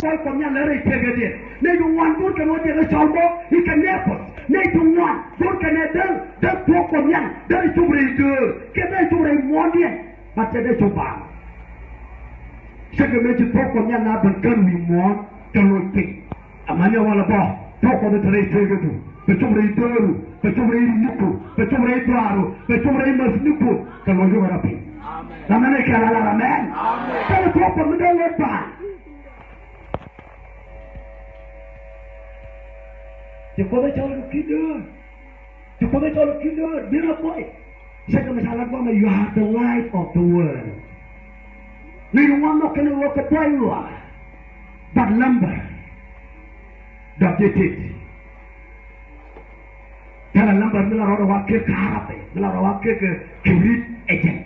Paul come here, let it take it. They don't want good can what they shall go, he can never. They don't want good can they talk from young, they to redo, get they to reward it, but they to buy. Second major talk from young, not the gun we want to repeat. A man you want to buy, talk on the trade take it. Betul itu, betul itu, betul itu aru, betul itu masnuku. Kalau you rapi, namanya kalau amen. Kalau kau pemuda lepas, jika calon kinder, bila boy. Saya masalah apa? You have the light of the world. Ni rumah nak kena work apa luar, but lambat, dah jadi. Dalam lambat mula orang wakil ke harap, mula orang wakil ke kulit ejen.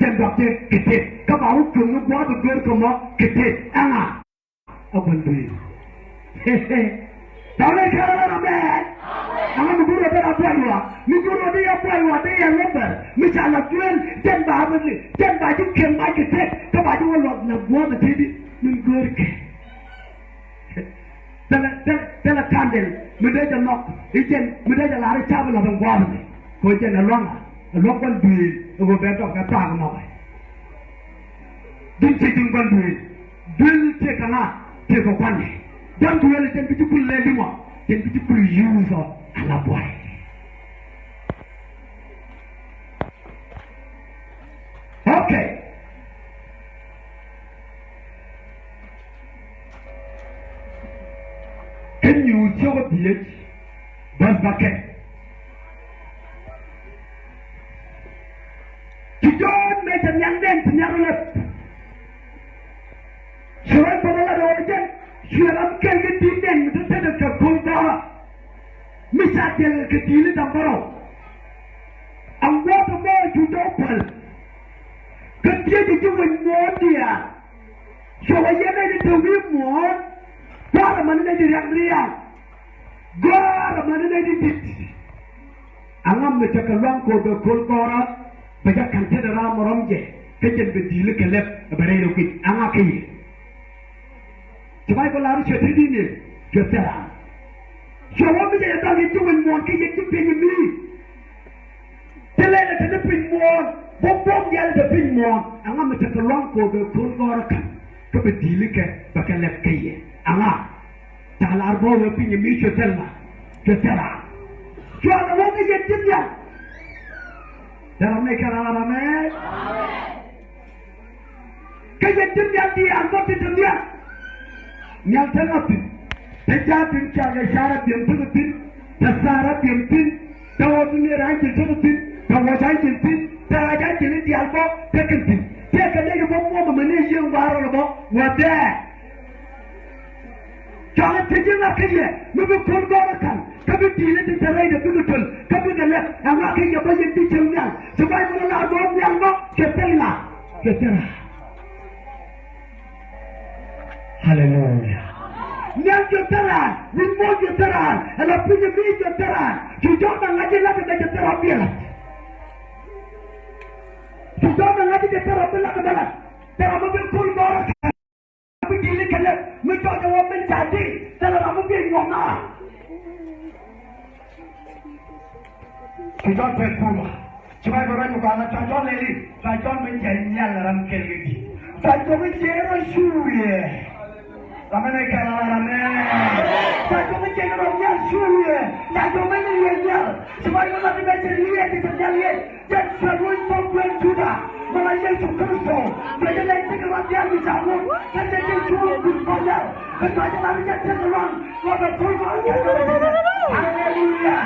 Dan wakil ketit, kau kena buat betul kau ketit, angah, apa ni? Hehe, tahu kalau ramai, angah mungkin ada apa luar, mungkin ada apa luar, ada yang lambat. Misalnya tuan, dan baju kemai ketit, kau baju luar nak buat betul, mungkin ke. Dalam kandil, muda jenok, ijen muda jelari cabai labang kuah ni. Kau ijen along kan duit, aku betul kata aku mau. Ding kan duit cekana, cekau kan ni. Dan duit ijen bicu kul lagi mo, ijen bicu kul use of ala boy. Okay. Can you show a pH? Bus bucket. You don't make a young man to never left. So I put a lot of origin. You have killed it in them with the sentence of Kultara. Miss Adel Katil Tambaro. And what about you don't pull? Continue to win more, dear. So I am to win more. Gara mana di real, gara mana di dit. Angam macam keluang kode kolkora, banyak kantor dalam orang je, kerja berdiri kelep berai lukit, angak kiri. Cuma kalau lari cerita ni, cerita. Siapa macam yang tadi tu menmuat ke yang tu penyemi. Telah ada penymuat, bom dia ada penymuat. Angam macam keluang kode kolkora kan, keberdiri ke bekelep kiri. Angah, jangan arbo lepi nyemi cerita, cerita. Jual orang ni jadi dia. Dalam mereka ramai. Kejetin dia angkut itu dia. Yang terakhir, terjadi cara syarat yang penting, syarat yang penting, tahu ni raja penting, tahu raja penting, raja jadi dia arbo penting. Dia kena yang bawa memanage yang baru lepas, wadah. Jangan terjemah kerja, mungkin korbankan. Kami tidak tercerai dengan betul. Kami adalah yang akan yang banyak dicemnya. Sebab mana arwah yang nak ketelah. Haleluya. Yang ketelah, remote ketelah, ada punya biji ketelah. Sudah mengaji lagi dengan ketelah biar. Sudah mengaji ketelah biar kebelah. Terlalu mungkin korbankan. Begini kalau mereka jawab menjadi dalam apa yang mana? Kita berpuluh. Cuma orang juga nak cakap lagi, cakap menjadinya dalam kerja. Cakap menjadi suye. Ramai kalau ramai. Cakap menjadi orang suye. Cakap menjadi. Cuma orang nak menjadi dia. Dan semua problem sudah. Malaysia Kristo, jadi nanti kalau dia berjamur, kan jadi jual berbayar, kan jadi lari jadi orang, kalau kurang jadi orang. Haleluya.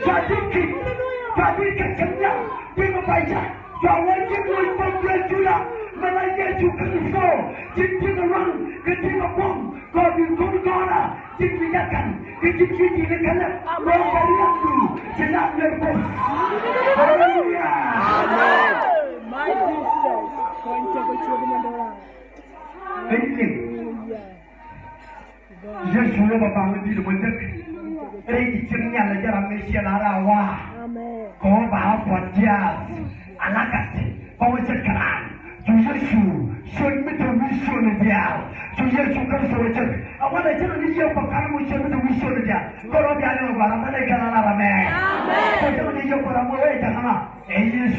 Jadi kerja, dia membaca, jangan jadi problem juga. Malaysia Kristo, jadi orang, ketika bom, kau berkorban, dibiarkan, dibiarkan, orang beriak tu, jangan nervous. Haleluya. Amen. My Jesus, kau enggak kau mendoa. Ini, Yesus bapa mesti dibentuk. Ini cerita lejar Malaysia larawa. Amen. Kau bawa podcast, anak kau sekarang, Yesus Bial, to Yesu Christ. I want to tell you for Karamu to we show the Korobiano, American Amen. Amen. You for a more and yes.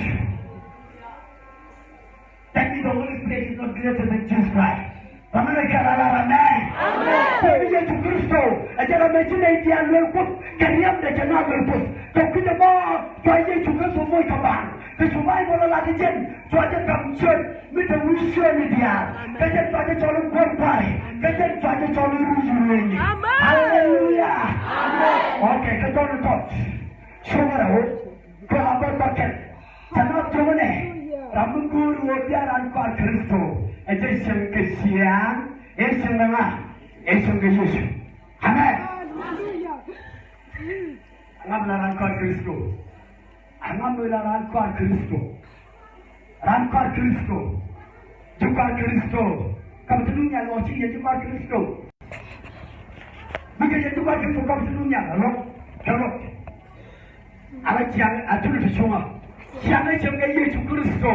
That means the Holy Spirit is not greater than Jesus Christ. America, Amen. So Yesu Christo, I tell you, I will put Kariam the Janabel put. So could the more, so I get to go to Moikaban. The survival of the gen, so I just come church with the Wisha Media. They just try to tell them one party. They just try to tell them who's Hallelujah. Okay, come on the top. So what I hope, go about bucket. Cannot do it. Ramuguru Obiaran Kwa Christo. Ejesham Kesian, Eshamama, Esham Keshu. Amen. Ramlaran Kwa Christo. Ramlaran Kwa Christo. Ramkwa Christo. Jukwa Christo. Come to Dunya, Lord, Jukwa Christo. Because Jukwa Christo comes to Dunya, hello. I like young, I told you to show up. Young Yesu Christo.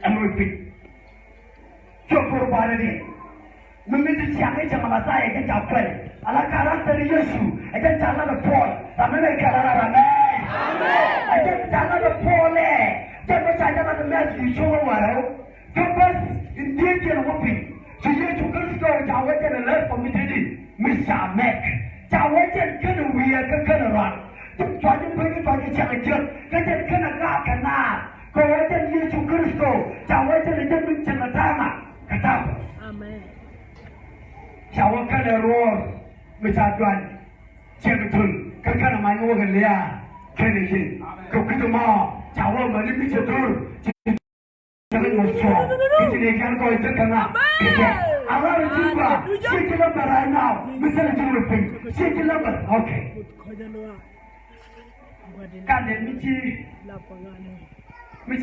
And repeat. Chokoro barani, mumiti siang ejang masai ejang jauh. Ala karakter Yesu, ejang jalan the Paul, ramai kalah ramai. Ejang jalan the Paul jangan jalan the Matthew cuma walau. Kepas Indian wopi, Yesu Kristus jauh ejang lepas pemiti misamek, jauh ejang kena wiat kena ran. Tujuan pergi jangan ejang, ejang kena kena. Kau ejang Yesu Kristus, jauh ejang jangan sama. Amen. Siapa kena roh bersaduan, cebetul. Kerana mana orang lihat, kena ini. Kau kita mau, siapa mana bersadur, jangan musuh. Kita lekan kau itu kena. Allah juga, sejauh berana, misalnya jumlah pun, sejauh ber, okay. Kan dia mesti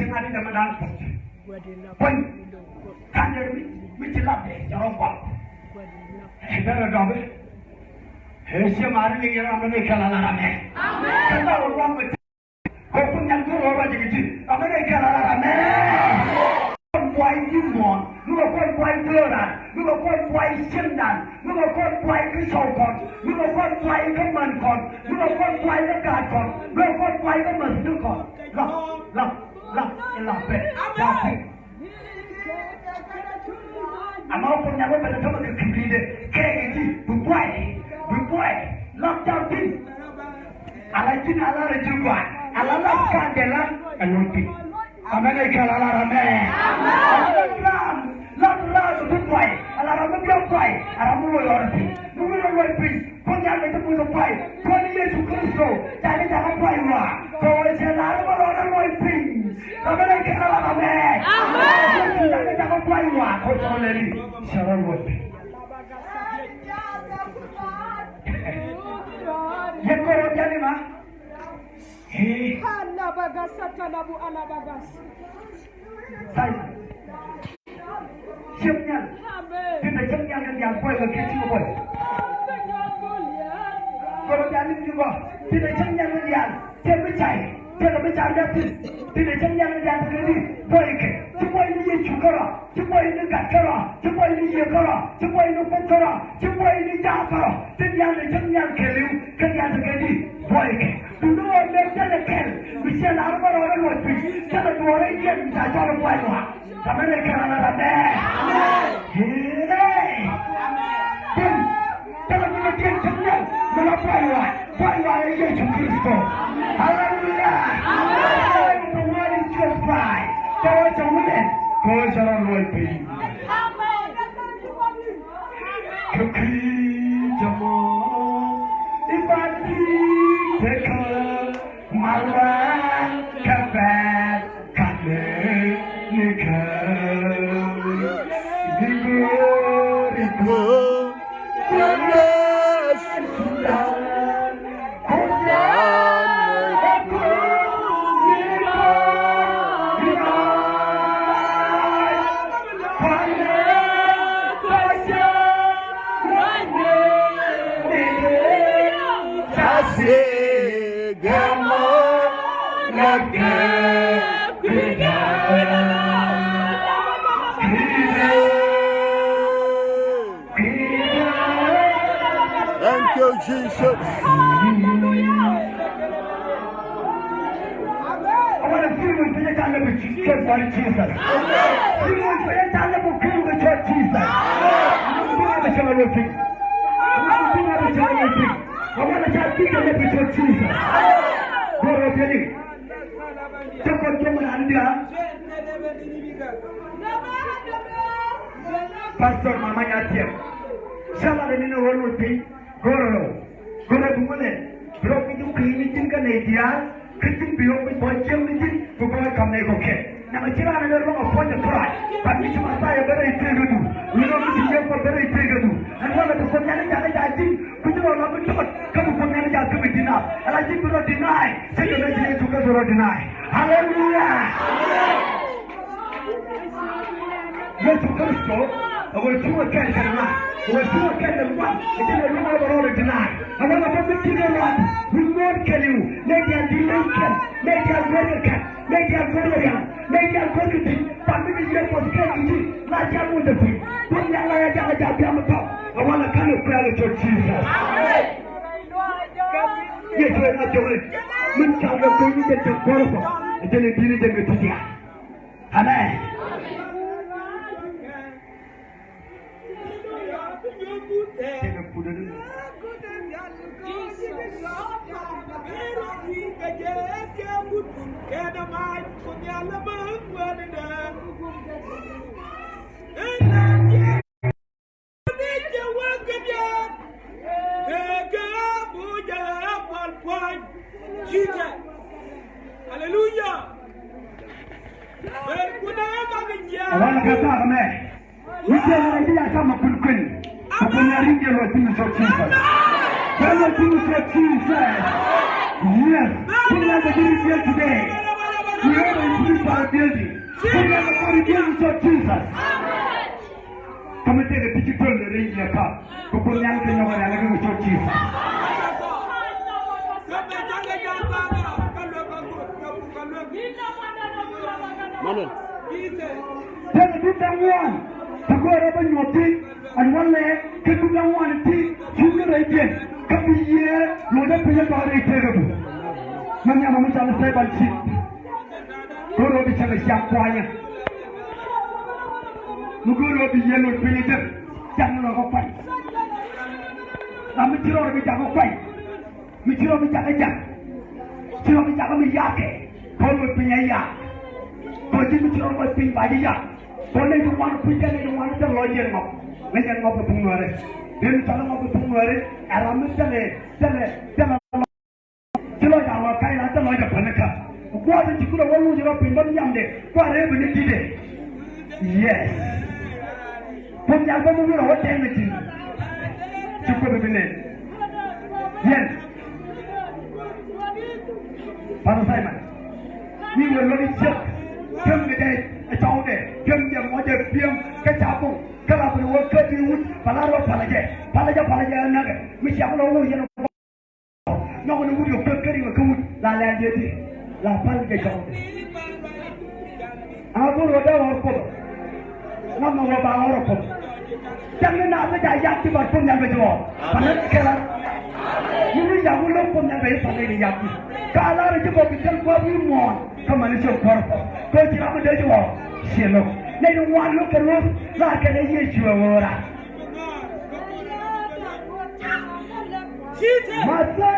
ada dalam dalam. Pun kan dia mesti lapis jangan buat. Kita ada apa? Hanya mari ni orang Amerika lalarame. Kita orang mesti. Kau pun yang tu orang jadi Amerika lalarame. Buai jumon, lupa buai berat, lupa buai sendan, lupa buai kesaukan, lupa buai kemankon, lupa buai lekatkan, lupa buai kemasdukan. Lah, Amau punya apa pada sama kekibide, kayak gitu, berbuat, lockdown pun, alajin ala juga, ala lakkan dalam anuti, Amerika ala ramai, lam, berbuat, ala ramai berbuat, ala mulai orang pun, punya itu pun berbuat, punya Yesus Kristus, jangan buat wah, kau jangan orang pun. Amerika ala ramai. Jangan buat wah, kau jangan lari. Sharon buat. Yang kau jadi mah? Anak bagas, satana bu anak bagas. Saya. Siapnya. Kita siapnya kan yang kau yang kecil kau. Kalau jadi juga, kita siapnya kan yang cepat. Jangan bercanda tu. Tidak jangan terjadi. Baik. Semua ini juga. Semua ini kacau. Semua ini juga. Semua ini kotor. Semua ini jahat. Jangan keliu. Jangan terjadi. Baik. Dulu orang jangan kel. Bisa lalu orang mesti. Jangan dua orang yang bisa jalan baik. Kami nak kerana ada. Hei. Jangan kita jangan melapai wah. Baik wah Yesus Kristus. Hallelujah. Amen. The word is just right. Kau jangan kau jangan lupa. Amen. Kerja ibadi sekolah malam kabar kami nikah digur panas sudah. you, Jesus. I want to feel with the time of Jesus. Feel with the time of the church Jesus. I want to just speak a little bit of Jesus. God of healing. Take on German India. Pastor Mama Yatia. Shala in the world would be Goro. Goro Bumane. Broken to clean it in Canada. Kitchen beyond with one Germany to go and come okay. Now, I cannot remember a point of pride, but which must I very trigger do. We don't need to hear for very trigger do. And one of the Fonana, I think, we do not come from Fonana to be denied. And I think we don't deny. Second, I think to go or deny. Hallelujah. Yes, to Christo, I will do a can and one. I will do a can and one. And then I remember all the deny. I want to come to the one. We won't kill you. Make your delay can. Make your brother can. Make your brother can. Make your brother can. Family here for scarcity. Like your mother can. Put your life down at the top. I want to come to prayer to Jesus. Yes, we're not doing it. Min shall go to the Gorgo. And then it didn't get to you. Amen. Hallelujah. I want to get out of me. We tell you that I'm a good queen. I'm going to ring you with things of Jesus. Tell the things of Jesus. Yes. Put out the things here today. We have a spiritual building. Put out the things of Jesus. Come and take a picture of the ring your cup. Go put the young thing over there and give it to Jesus. Manon. Tell the people one to go over your teeth and one leg, get to the one teeth, you can again. Come here, you don't pay about it terrible. Many of them shall say about sheep. Go over to the sharp choir. You go over the yellow penitent, General of Fight. I'm a hero of the Java Fight. Mitchell of the Java. Chill of the Java Yake. Call with Pinya. Because you don't think by the yard. Only you want to pretend you want to lawyer up. When you're not a Pumare, then tell them of the Pumare, and I'm tell it. Chiloya, Kaila, the lawyer Panaka. What did you put a woman up in one young day? Whatever you did it. Yes. Put the album over what anything. To put it in it. Yes. Father Simon, we will let it check. Come the day, it's all day. Come the mother, film, catch up, come up and work at you, Palaro Palaja, another. We shall know you. No one would you cook any good, La Landity, La Palga. I'll go to our photo. No more about our photo. Tell me now that I yapped about from the door. You will look from the base of the Yaki. Kala is about to tell what you want. Come on, it's your purpose. Go to the door. She look. They don't want to look at us like an issue of water. Master,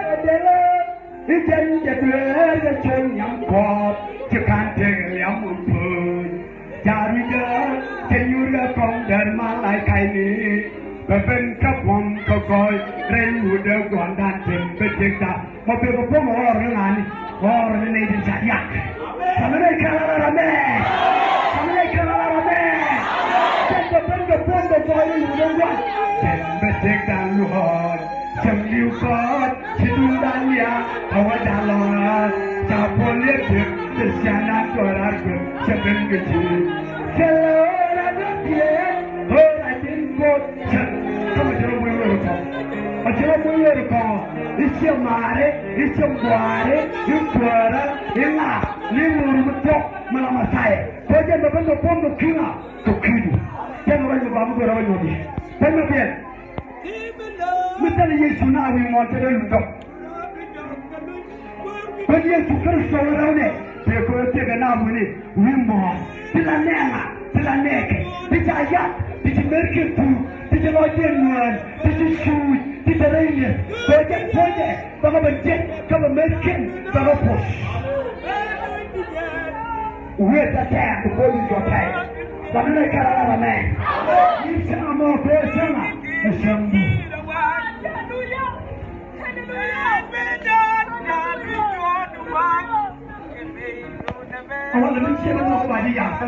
it's in the blood of young God. You can't take a young food. Jarida, can you look from the man like I need? Bepen kapon kokoy, Rainwood of Guandan, Petita, Mopepom or Nan, or the native Sayak. Samay Kalarame! Samay Kalarame! Take the phone the boy you don't want. Then Petita Luhod, some new God, Chidudania, our Dalora, Chapolitic, the Shana Torago, Chapengachi. Hello, oh, I didn't go. Come to the window. I tell you, it's your mare, it's your body, your brother, in that. Live with the top, Malamasai. Put them upon the phone of Kina to kill you. Then when you come to the tell Yesu na we want to do. But Yesu Christ around it. They go take an arm with it. We more. Till a nana, till a neck. Did I yacht? Did you make it through? Did you like it? Did you shoot? Did the radius? Go get pointed. Come up and jet. Come and make it. Come up push. Where's the time before you go time? But then I got another man. You tell them more for a summer. A summer. I want to make sure nobody else.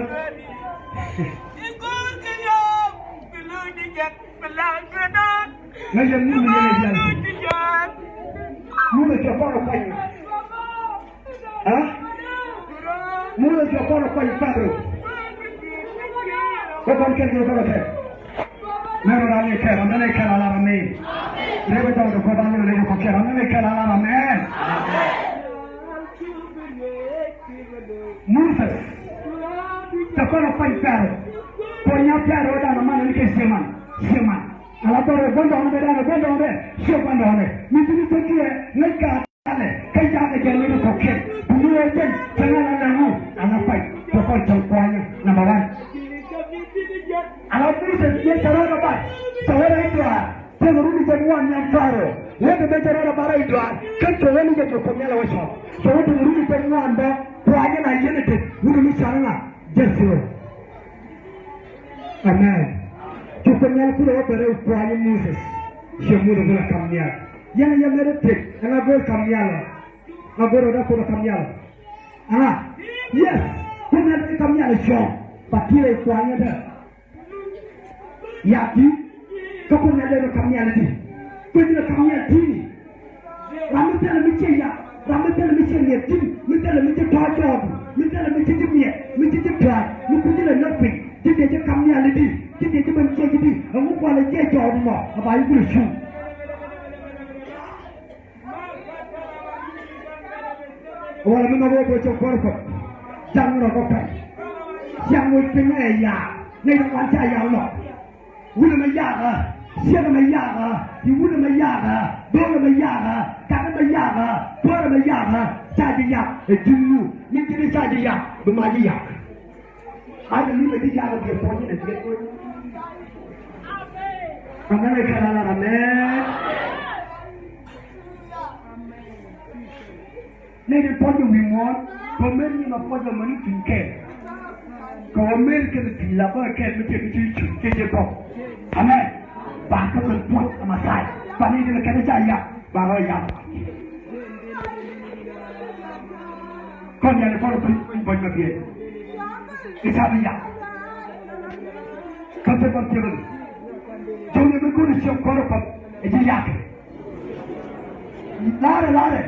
Now you're moving in. Move your phone of fire. Huh? Move your phone of fire, Father. What one can you go ahead? Never on your care, and then I can allow me. Never down the Kodan, and then you can, and then I can allow man. Moses, the phone of fire, Father. For your father, down the man, and you can see man. Alatore gondo on there, show gondo on it. We didn't take care, let God take down the general cocaine. We do it then, and I fight to fight some point number one. And I think that yes, I don't know about. So when I try, tell the room is one young father. Let the better about I try, come to any get your communal shop. So what the room is one there, Brian I unity, we will miss just zero. Amen. Tu pengen tu lewat dari Tuhan Moses, semua orang kamial. Yang meretik, yang agak kamial, agak ada pun kamial. Yes, punya kamial jom, pakai Tuhan ada. Yaki, kau punya ada kamial ni, punya kamial ni. Ramu telah macam ya, ramu telah macam ni, minta macam tajam, minta macam jemia, minta jeplat, minta lepi. Jadi dia kamial ni. Jadi dia mencari jadi, aku boleh jadi orang mah, apa itu lucu. Orang mana boleh bocor korban, jangan rokok, jangan tengah ya, ni orang saya Allah. Udah menyak ah, siapa menyak ah, ibu menyak ah, dua menyak ah, kakak menyak ah, dua menyak ah, saya yak, dulu, ni jadi saya yak, bermaju yak. Ada lima dia ada dia punya dia punya. Amen. Amen. Nih pojok mimon, komen ni nak pojok mana tingkat. Komen kita tidak boleh macam itu je kok. Amen. Bahkan berbuat sama saya. Pani dia kena saya, baru ya. Kau yang kalau pojok dia, isabi ya. Kau sebab dia. Jangan berguna siap korban, itu yak. Lare.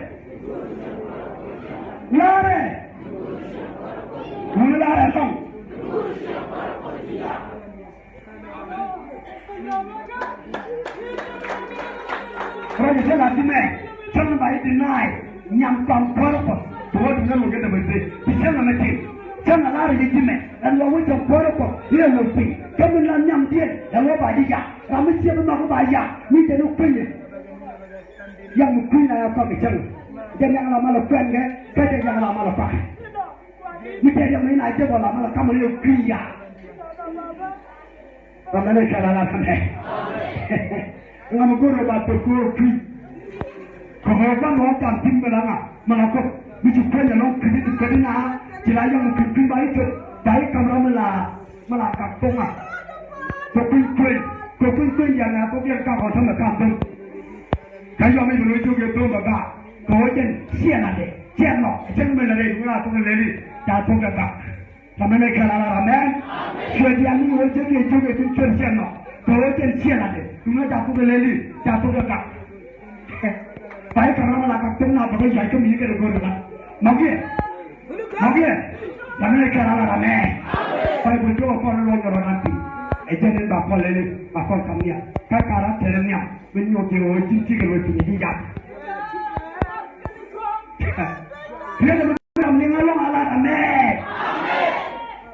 Mulai dong. Kalau saya lagi main, jangan baik deny, nyampan korban. Tuhan dengan mungkin tak bersih, bisa ngamati. Jangan lari di sini, dan lawan jam korban, dia lebih. Kamu nyam dia, dan lawan dia. Kamu siapa nak bayar? Ni jadi ukun. Yang ukun apa macam? Jangan lama lakukan ke? Kerja jangan lama lakukan. Ni jadi main aja kalau lama kamu ukun ya. Kamu ni cara lakukan. Kamu guru batu ukun. Kalau kamu orang tim beranga, melakukan bijukan yang orang kerja kerja Jelajah ukun baik kamu melakukan tongah. Kau yang aku biar kau sama kampung. Kalauไม่รู้จุดเริ่มแบบเขาจะเสียนั่นเองเสียหนอเสียไม่เลยดูว่าตัวเลยจะทุกข์กันทำไมไม่แค่ละละแม่ช่วยที่อันนี้ว่าจุดช่วยเสียหนอเขาจะเสียนั่นเองดูว่าจะทุกข์เลยจะทุกข์กันไปกันแล้วละกับตรงนั้นไปใหญ่ก็มีกันเลยกันมาเกี่ยทำไมไม่แค่ละละแม่ไปบุญโจ้คนลงกันนั่นทีEjen bapa lele, bapa kamiya. Kakara terenya, menyo kiro cici kiro cici jat. Dia dah mengalami alat amek.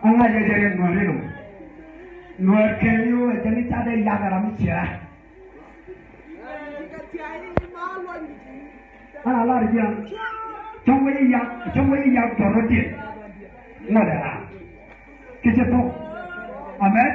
Angah jadi nuarin. Nuar keliu jadi cade yang ramai cia. ana la ri yang trong wei yang to ro ti ngode la ke che to amen